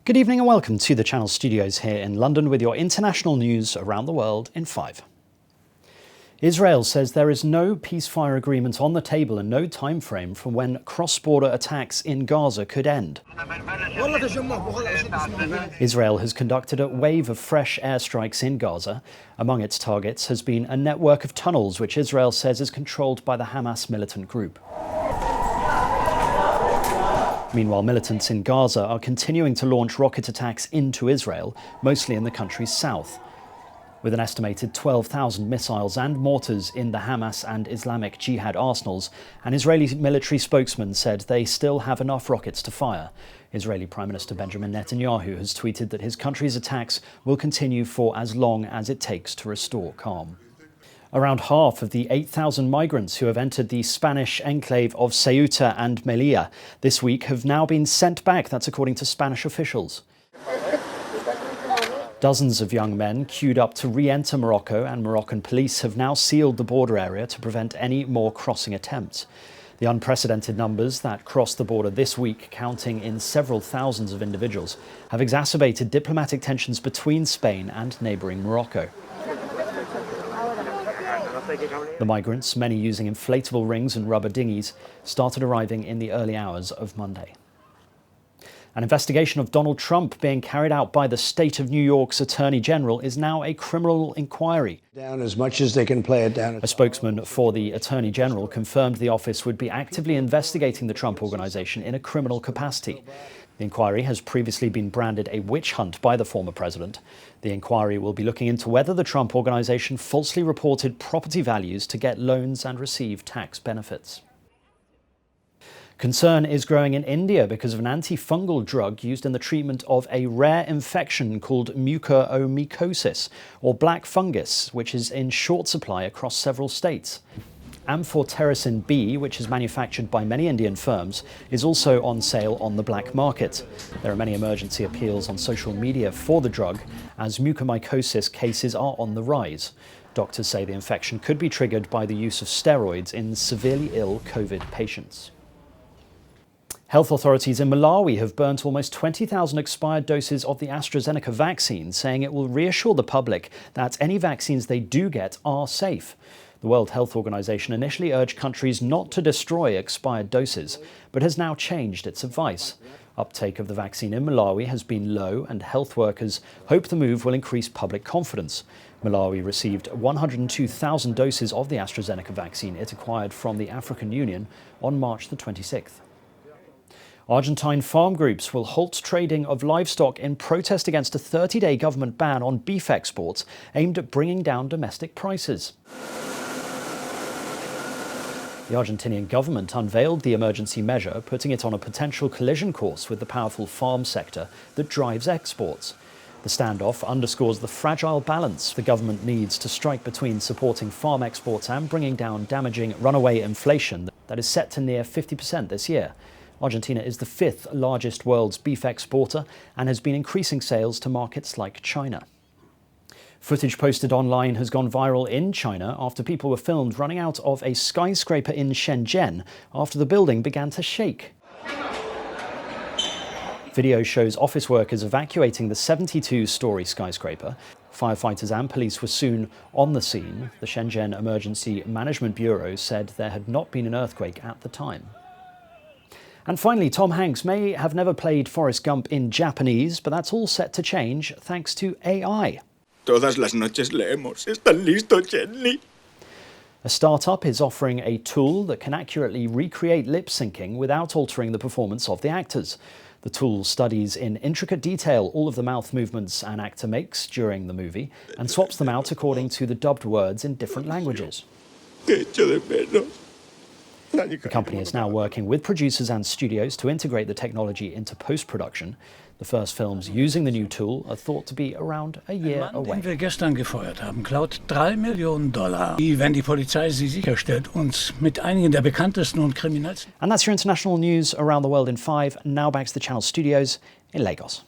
Good evening and welcome to the Channel Studios here in London with your international news around the world in 5. Israel says there is no ceasefire agreement on the table and no time frame for when cross-border attacks in Gaza could end. Israel has conducted a wave of fresh airstrikes in Gaza. Among its targets has been a network of tunnels which Israel says is controlled by the Hamas militant group. Meanwhile, militants in Gaza are continuing to launch rocket attacks into Israel, mostly in the country's south. With an estimated 12,000 missiles and mortars in the Hamas and Islamic Jihad arsenals, an Israeli military spokesman said they still have enough rockets to fire. Israeli Prime Minister Benjamin Netanyahu has tweeted that his country's attacks will continue for as long as it takes to restore calm. Around half of the 8,000 migrants who have entered the Spanish enclave of Ceuta and Melilla this week have now been sent back, that's according to Spanish officials. Dozens of young men queued up to re-enter Morocco, and Moroccan police have now sealed the border area to prevent any more crossing attempts. The unprecedented numbers that crossed the border this week, counting in several thousands of individuals, have exacerbated diplomatic tensions between Spain and neighbouring Morocco. The migrants, many using inflatable rings and rubber dinghies, started arriving in the early hours of Monday. An investigation of Donald Trump being carried out by the state of New York's Attorney General is now a criminal inquiry. Down as much as they can play it down. A spokesman for the Attorney General confirmed the office would be actively investigating the Trump Organization in a criminal capacity. The inquiry has previously been branded a witch hunt by the former president. The inquiry will be looking into whether the Trump Organization falsely reported property values to get loans and receive tax benefits. Concern is growing in India because of an antifungal drug used in the treatment of a rare infection called mucormycosis, or black fungus, which is in short supply across several states. Amphotericin B, which is manufactured by many Indian firms, is also on sale on the black market. There are many emergency appeals on social media for the drug, as mucormycosis cases are on the rise. Doctors say the infection could be triggered by the use of steroids in severely ill COVID patients. Health authorities in Malawi have burnt almost 20,000 expired doses of the AstraZeneca vaccine, saying it will reassure the public that any vaccines they do get are safe. The World Health Organization initially urged countries not to destroy expired doses, but has now changed its advice. Uptake of the vaccine in Malawi has been low, and health workers hope the move will increase public confidence. Malawi received 102,000 doses of the AstraZeneca vaccine it acquired from the African Union on March the 26th. Argentine farm groups will halt trading of livestock in protest against a 30-day government ban on beef exports aimed at bringing down domestic prices. The Argentinian government unveiled the emergency measure, putting it on a potential collision course with the powerful farm sector that drives exports. The standoff underscores the fragile balance the government needs to strike between supporting farm exports and bringing down damaging runaway inflation that is set to near 50% this year. Argentina is the 5th largest world's beef exporter and has been increasing sales to markets like China. Footage posted online has gone viral in China after people were filmed running out of a skyscraper in Shenzhen after the building began to shake. Video shows office workers evacuating the 72-story skyscraper. Firefighters and police were soon on the scene. The Shenzhen Emergency Management Bureau said there had not been an earthquake at the time. And finally, Tom Hanks may have never played Forrest Gump in Japanese, but that's all set to change thanks to AI. Todas las noches leemos. ¿Están listos, Jenny? A startup is offering a tool that can accurately recreate lip syncing without altering the performance of the actors. The tool studies in intricate detail all of the mouth movements an actor makes during the movie and swaps them out according to the dubbed words in different languages. Te echo de menos. The company is now working with producers and studios to integrate the technology into post-production. The first films using the new tool are thought to be around a year away. Den wir gestern gefeuert haben, klaut $3 Millionen. Wie, wenn die Polizei sie sicherstellt, uns mit einigen der bekanntesten und kriminellsten. And that's your international news around the world in 5. Now back to the Channel Studios in Lagos.